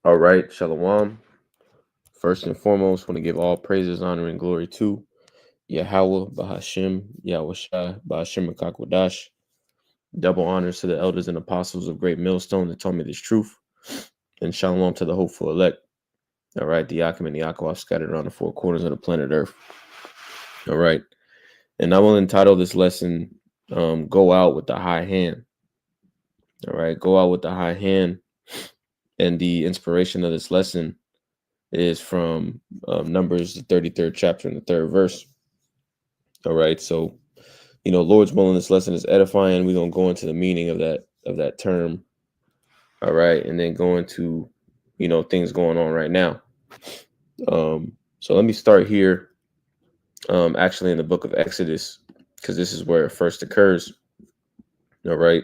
All right, Shalom. First and foremost, want to give all praises, honor, and glory to Yahweh, Bahashim, Yahweh Shai, Bahashim, and Kakwadash. Double honors to the elders and apostles of Great Millstone that taught me this truth. And Shalom to the hopeful elect. All right, the Yakim and the Yaakov scattered around the four corners of the planet Earth. All right. And I will entitle this lesson, Go Out with the High Hand. All right, go out with the high hand. And the inspiration of this lesson is from Numbers, the 33rd chapter and the 3rd verse. All right, so Lord's willing, this lesson is edifying. We're gonna go into the meaning of that term. All right, and then go into things going on right now. So let me start here. Actually, in the book of Exodus, because this is where it first occurs. All right,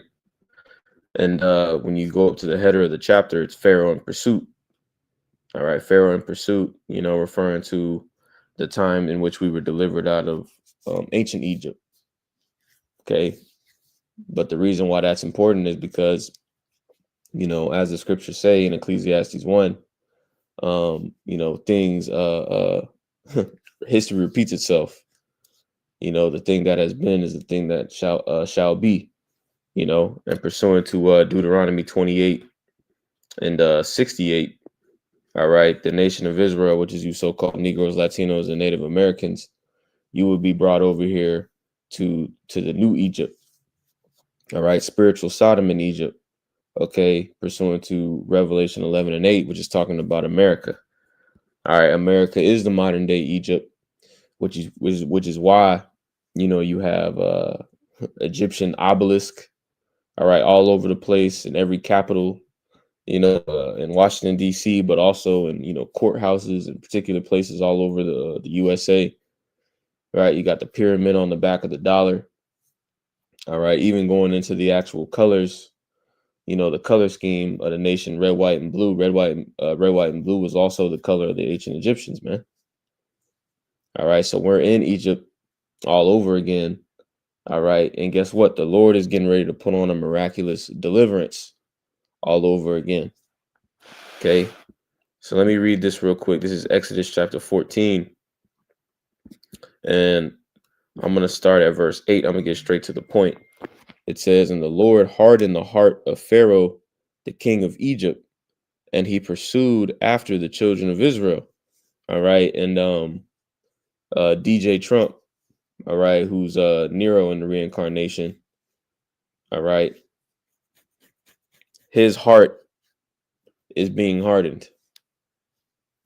and when you go up to the header of the chapter, it's Pharaoh in pursuit. All right, Pharaoh in pursuit. Referring to the time in which we were delivered out of ancient Egypt. Okay. But the reason why that's important is because, as the scriptures say in Ecclesiastes 1, things, history repeats itself. The thing that has been is the thing that shall be, and pursuant to Deuteronomy 28 and 68. All right. The nation of Israel, which is you so-called Negroes, Latinos, and Native Americans, you would be brought over here to the new Egypt. All right. Spiritual Sodom in Egypt. Okay, pursuant to Revelation 11 and 8, which is talking about America. All right, America is the modern day Egypt, which is why you have Egyptian obelisk. All right, all over the place in every capital, in Washington D.C., but also in courthouses and particular places all over the USA. Right, you got the pyramid on the back of the dollar. All right, even going into the actual colors. The color scheme of the nation, red, white, and blue. Red, white, and blue was also the color of the ancient Egyptians, man. All right, so we're in Egypt all over again. All right, and guess what? The Lord is getting ready to put on a miraculous deliverance all over again. Okay, so let me read this real quick. This is Exodus chapter 14, and I'm going to start at verse 8. I'm going to get straight to the point. It says, "And the Lord hardened the heart of Pharaoh, the king of Egypt, and he pursued after the children of Israel." All right. And DJ Trump, all right, who's Nero in the reincarnation. All right. His heart is being hardened.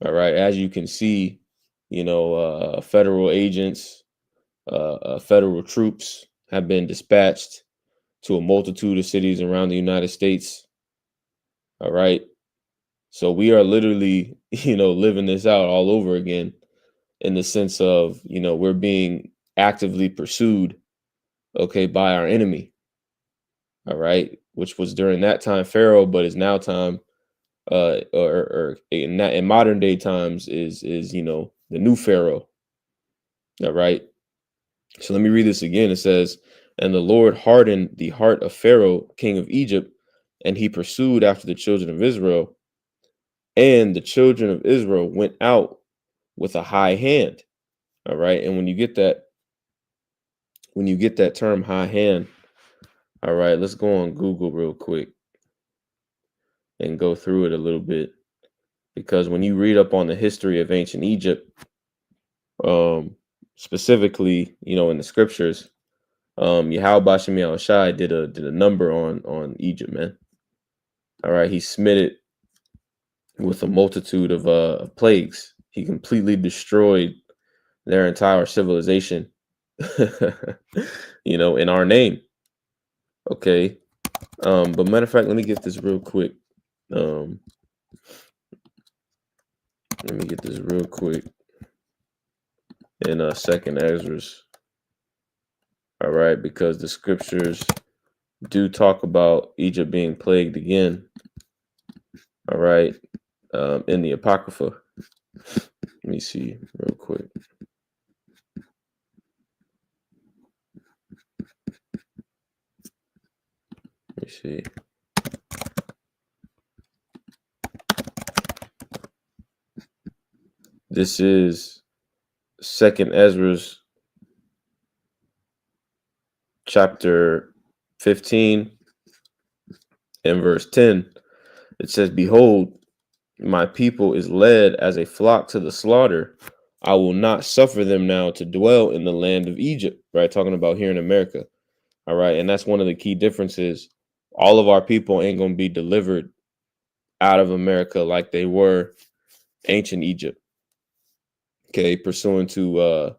All right. As you can see, federal agents, federal troops have been dispatched to a multitude of cities around the United States. All right. So we are literally, living this out all over again, in the sense of, we're being actively pursued, okay, by our enemy. All right, which was during that time Pharaoh, but is now time, or in modern day times is the new Pharaoh. All right. So let me read this again. It says, "And the Lord hardened the heart of Pharaoh, king of Egypt, and he pursued after the children of Israel. And the children of Israel went out with a high hand." All right. And when you get that term high hand, all right, let's go on Google real quick and go through it a little bit. Because when you read up on the history of ancient Egypt, specifically, in the scriptures, Yahweh Bashem Yahweh Shai did a number on Egypt, man. All right, he smote it with a multitude of plagues. He completely destroyed their entire civilization, in our name. Okay. But matter of fact, let me get this real quick. In Second Ezra's. All right, because the scriptures do talk about Egypt being plagued again. All right, in the Apocrypha. Let me see real quick. Let me see. This is Second Ezra's chapter 15 and verse 10. It says, "Behold, my people is led as a flock to the slaughter. I will not suffer them now to dwell in the land of Egypt." Right? Talking about here in America. All right. And that's one of the key differences. All of our people ain't going to be delivered out of America like they were ancient Egypt. Okay. Pursuant to,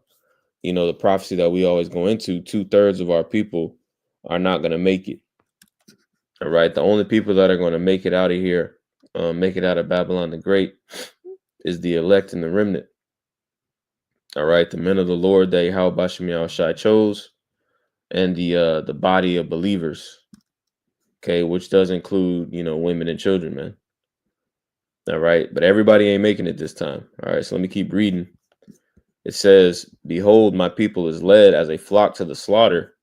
the prophecy that we always go into, 2/3 of our people are not going to make it. All right. The only people that are going to make it out of here, make it out of Babylon the Great, is the elect and the remnant. All right. The men of the Lord that Yahweh Bashem Yahushai chose, and the body of believers. Okay. Which does include, women and children, man. All right. But everybody ain't making it this time. All right. So let me keep reading. It says, "Behold, my people is led as a flock to the slaughter.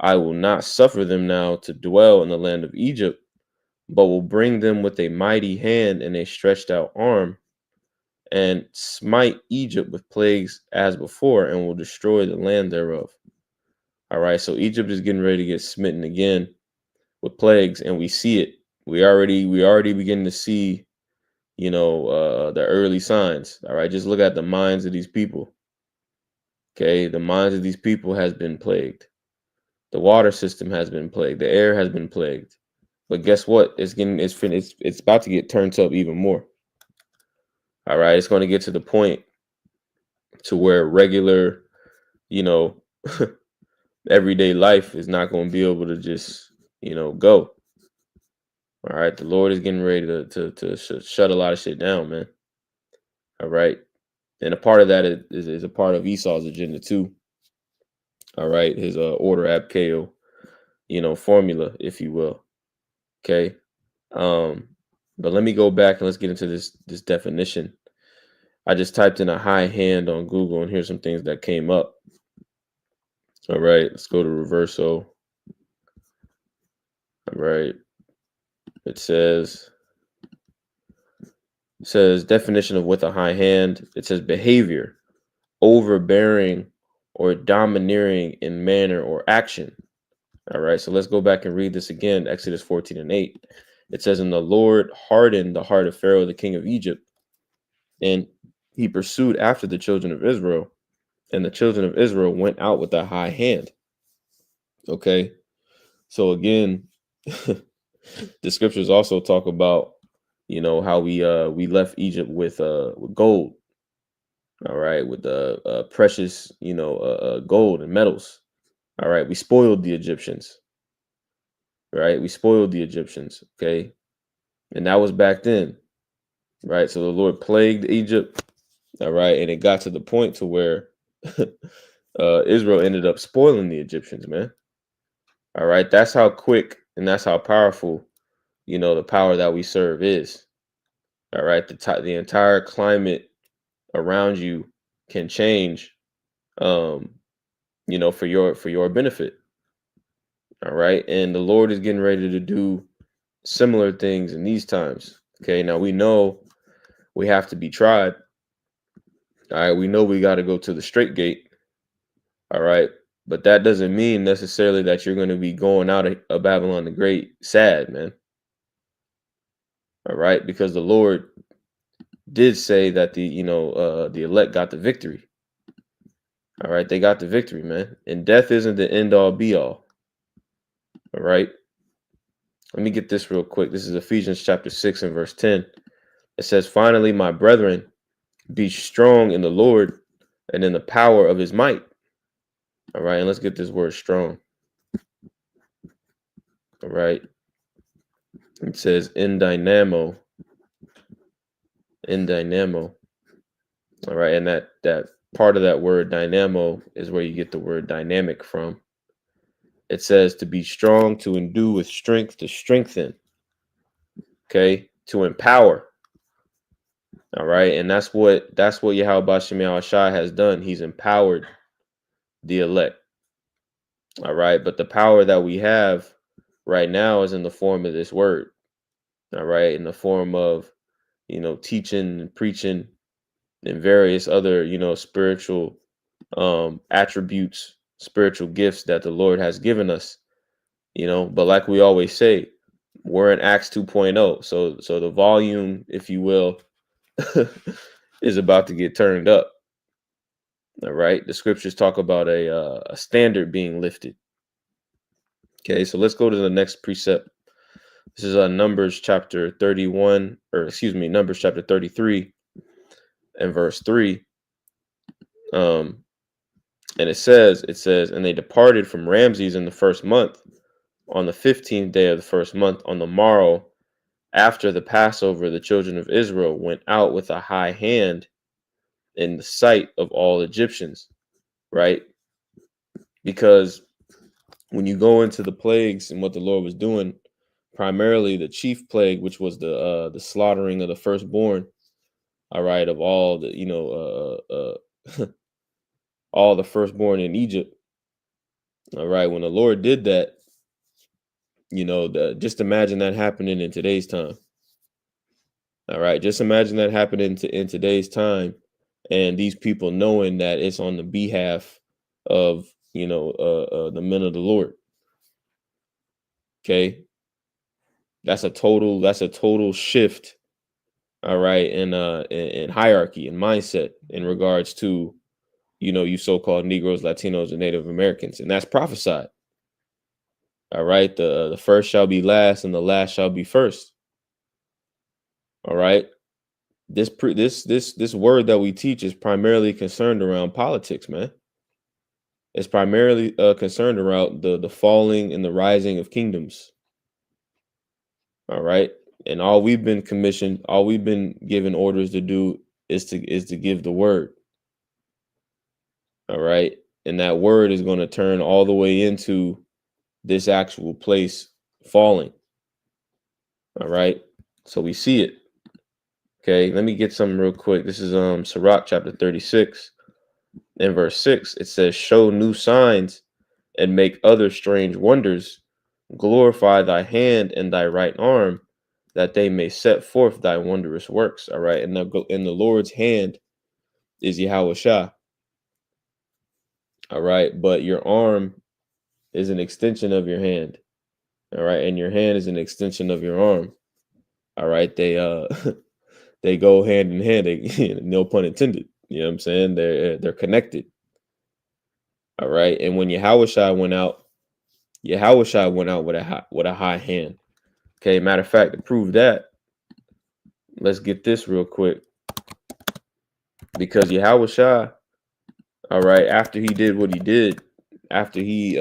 I will not suffer them now to dwell in the land of Egypt, but will bring them with a mighty hand and a stretched out arm, and smite Egypt with plagues as before, and will destroy the land thereof." All right, so Egypt is getting ready to get smitten again with plagues, and we see it. We already begin to see, the early signs. All right, just look at the minds of these people. Okay, the minds of these people has been plagued. The water system has been plagued. The air has been plagued. But guess what? It's about to get turned up even more. All right, it's going to get to the point to where regular, you know, everyday life is not going to be able to just, go. All right, the Lord is getting ready to shut a lot of shit down, man. All right, and a part of that is a part of Esau's agenda too. All right, his order ab KO, formula, if you will. Okay, but let me go back and let's get into this definition. I just typed in a high hand on Google, and here's some things that came up. All right, let's go to Reverso. All right, it says definition of with a high hand. It says behavior, overbearing or domineering in manner or action. All right, so let's go back and read this again. Exodus 14 and 8. It says, "And the Lord hardened the heart of Pharaoh, the king of Egypt, and he pursued after the children of Israel, and the children of Israel went out with a high hand." Okay, so again, the scriptures also talk about, how we left Egypt with gold. All right, with the precious, gold and metals. All right, we spoiled the Egyptians. Right, we spoiled the Egyptians. Okay, and that was back then. Right, so the Lord plagued Egypt. All right, and it got to the point to where Israel ended up spoiling the Egyptians, man. All right, that's how quick and that's how powerful, the power that we serve is. All right, the entire climate around you can change, um, for your benefit. All right, and the Lord is getting ready to do similar things in these times. Okay, now we know we have to be tried. All right, we know we got to go to the straight gate. All right, but that doesn't mean necessarily that you're going to be going out of Babylon the Great sad, man. All right, because the Lord did say that the elect got the victory. All right, they got the victory, man. And death isn't the end all be all. All right. Let me get this real quick. This is Ephesians chapter 6 and verse 10. It says, "Finally, my brethren, be strong in the Lord and in the power of his might." All right, and let's get this word strong. All right. It says in dynamo. In dynamo. All right, and that part of that word dynamo is where you get the word dynamic from. It says to be strong, to endue with strength, to strengthen. Okay, to empower. All right, and that's what Yahweh Bashem Yahushai has done. He's empowered the elect. All right, but the power that we have right now is in the form of this word. All right, in the form of teaching and preaching and various other, spiritual attributes, spiritual gifts that the Lord has given us, but like we always say, we're in Acts 2.0. So the volume, if you will, is about to get turned up. All right. The scriptures talk about a standard being lifted. Okay, so let's go to the next precept. This is Numbers chapter 31, or excuse me, Numbers chapter 33 and verse 3. And it says, and they departed from Ramses in the first month, on the 15th day of the first month, on the morrow after the Passover, the children of Israel went out with a high hand in the sight of all Egyptians, right? Because when you go into the plagues and what the Lord was doing, primarily the chief plague, which was the slaughtering of the firstborn, all right, of all the all the firstborn in Egypt. All right, when the Lord did that, just imagine that happening in today's time. All right, just imagine that happening in today's time, and these people knowing that it's on the behalf of the men of the Lord. Okay, that's a total shift. All right, in hierarchy and mindset in regards to you so-called Negroes, Latinos, and Native Americans, and that's prophesied. All right, the first shall be last, and the last shall be first. All right, this word that we teach is primarily concerned around politics, man. It's primarily concerned around the falling and the rising of kingdoms. All right, and all we've been given orders to do is to give the word. All right, and that word is going to turn all the way into this actual place falling. All right, so we see it. Okay, let me get something real quick. This is Sirach chapter 36 and verse 6. It says, show new signs and make other strange wonders. Glorify thy hand and thy right arm, that they may set forth thy wondrous works. All right, and the Lord's hand is Yahweh Shah. All right, but your arm is an extension of your hand. All right, and your hand is an extension of your arm. All right, they they go hand in hand. They, no pun intended. You know what I'm saying? They're connected. All right, and when Yahweh Shai went out with a high hand. Okay, matter of fact, to prove that, let's get this real quick. Because Yahweh Shai, all right, after he did what he did, after he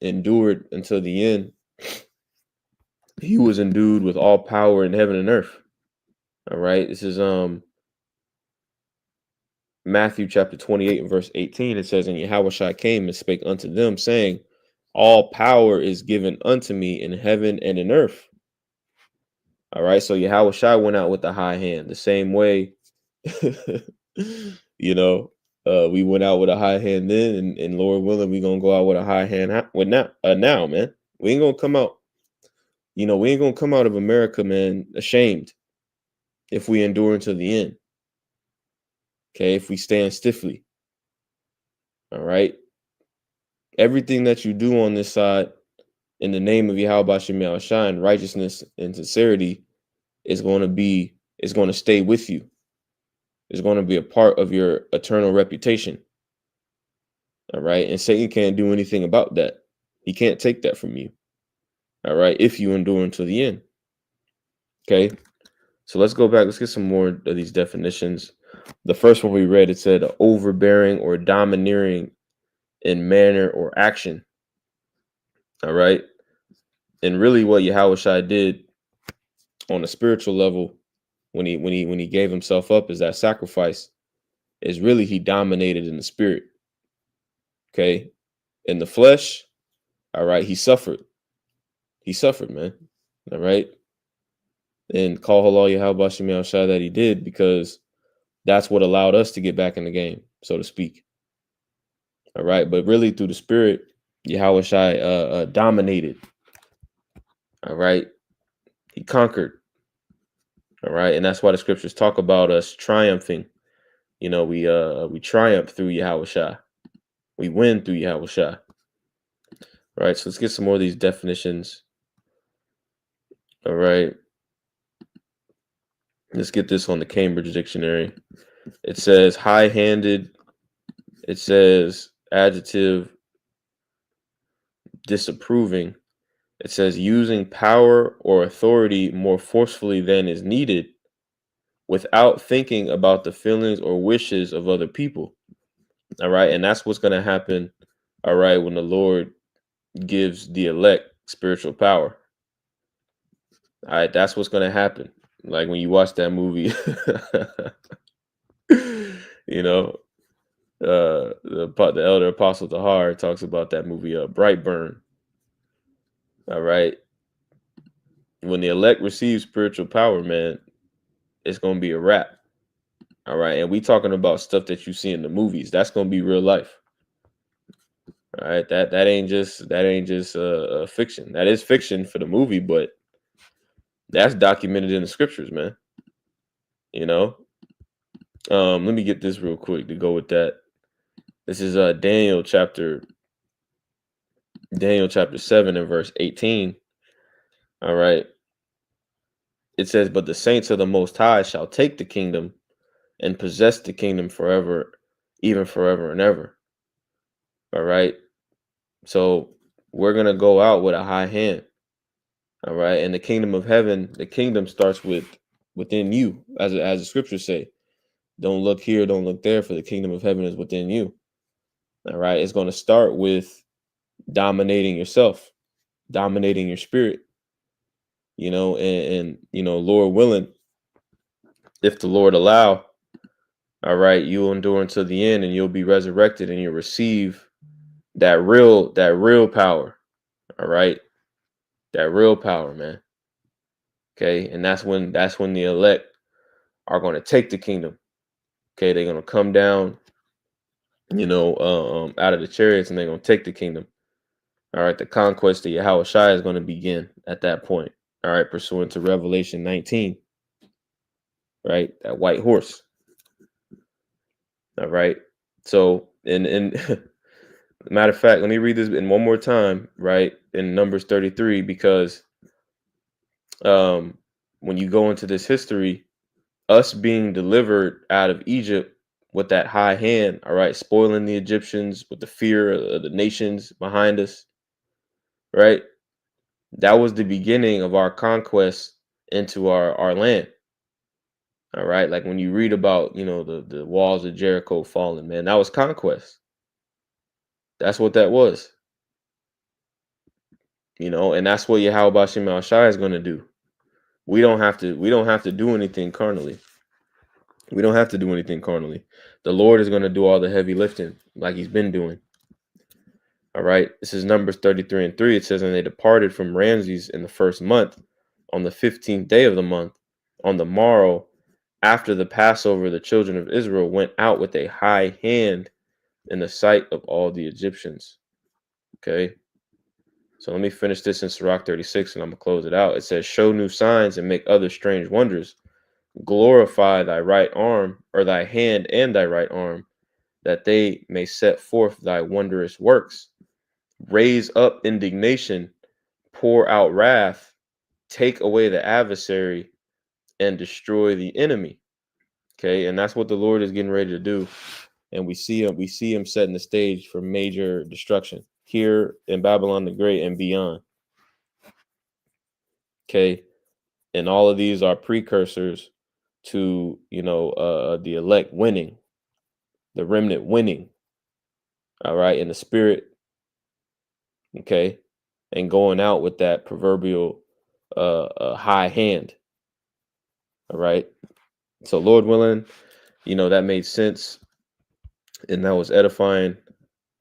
endured until the end, he was endued with all power in heaven and earth. All right, this is Matthew chapter 28 and verse 18. It says, and Yahweh Shai came and spake unto them, saying, all power is given unto me in heaven and in earth. All right, so Yahweh Shai went out with the high hand, the same way, we went out with a high hand then, and Lord willing, we're gonna go out with a high hand now, man. We ain't gonna come out, we ain't gonna come out of America, man, ashamed if we endure until the end. Okay, if we stand stiffly. All right. Everything that you do on this side in the name of Yahweh Shem Shine, righteousness and sincerity is going to stay with you. It's going to be a part of your eternal reputation. All right. And Satan can't do anything about that. He can't take that from you. All right. If you endure until the end. Okay. So let's go back. Let's get some more of these definitions. The first one we read, it said overbearing or domineering in manner or action. All right. And really what Yahweh Shai did on a spiritual level when he gave himself up as that sacrifice is really he dominated in the spirit. Okay. In the flesh, all right, he suffered. He suffered, man. All right. And call halal Yahweh Shem Shai that he did, because that's what allowed us to get back in the game, so to speak. All right. But really through the spirit, Yahweh Shai dominated. All right. He conquered. All right. And that's why the scriptures talk about us triumphing we triumph through Yahweh Shai. We win through Yahweh Shai. All right, so let's get some more of these definitions. All right. Let's get this on the Cambridge Dictionary. It says high-handed. It says adjective, disapproving. It says using power or authority more forcefully than is needed without thinking about the feelings or wishes of other people. All right. And that's what's going to happen. All right. When the Lord gives the elect spiritual power. All right. That's what's going to happen. Like when you watch that movie, you know, the elder apostle Tahar talks about that movie, Brightburn. All right. When the elect receive spiritual power, man, it's going to be a wrap. All right. And we talking about stuff that you see in the movies. That's going to be real life. All right. That ain't just fiction. That is fiction for the movie, but that's documented in the scriptures, man. Let me get this real quick to go with that. This is Daniel chapter 7 and verse 18. All right. It says, but the saints of the Most High shall take the kingdom and possess the kingdom forever, even forever and ever. All right. So we're going to go out with a high hand. All right. And the kingdom of heaven, the kingdom starts within you, as the scriptures say. Don't look here, don't look there, for the kingdom of heaven is within you. All right. It's going to start with dominating yourself, dominating your spirit, and Lord willing, if the Lord allow, all right, you'll endure until the end and you'll be resurrected and you'll receive that real power. All right. That real power, man. Okay. And that's when the elect are going to take the kingdom. Okay. They're going to come down, out of the chariots, and they're going to take the kingdom. All right. The conquest of Yahweh Shai is going to begin at that point. All right. Pursuant to Revelation 19. Right. That white horse. All right. So, and matter of fact, let me read this in one more time, right? In Numbers 33, because when you go into this history, us being delivered out of Egypt with that high hand, all right, spoiling the Egyptians with the fear of the nations behind us, right? That was the beginning of our conquest into our land. All right. Like when you read about, the walls of Jericho falling, man, that was conquest. That's what that was. And that's what Yahweh Shem Shai is going to do. We don't have to do anything carnally. We don't have to do anything carnally. The Lord is going to do all the heavy lifting like he's been doing. All right. This is Numbers 33 and 3. It says, and they departed from Ramses in the first month, on the 15th day of the month. On the morrow, after the Passover, the children of Israel went out with a high hand in the sight of all the Egyptians. Okay. So let me finish this in Sirach 36 and I'm going to close it out. It says, show new signs and make other strange wonders. Glorify thy right arm, or thy hand and thy right arm, that they may set forth thy wondrous works. Raise up indignation, pour out wrath, take away the adversary, and destroy the enemy. Okay, and that's what the Lord is getting ready to do. And we see him setting the stage for major destruction here in Babylon the Great and beyond. Okay, and all of these are precursors to the elect winning, the remnant winning. All right, in the spirit. Okay, and going out with that proverbial high hand. All right. So Lord willing, that made sense. And that was edifying.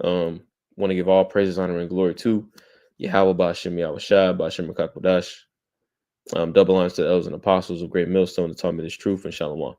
Want to give all praises, honor, and glory to Yahweh Ba'ashem Yahweh Shai, Ba'ashem Makakodash. Double honors to the elders and apostles of Great Millstone that taught me this truth, and Shalom.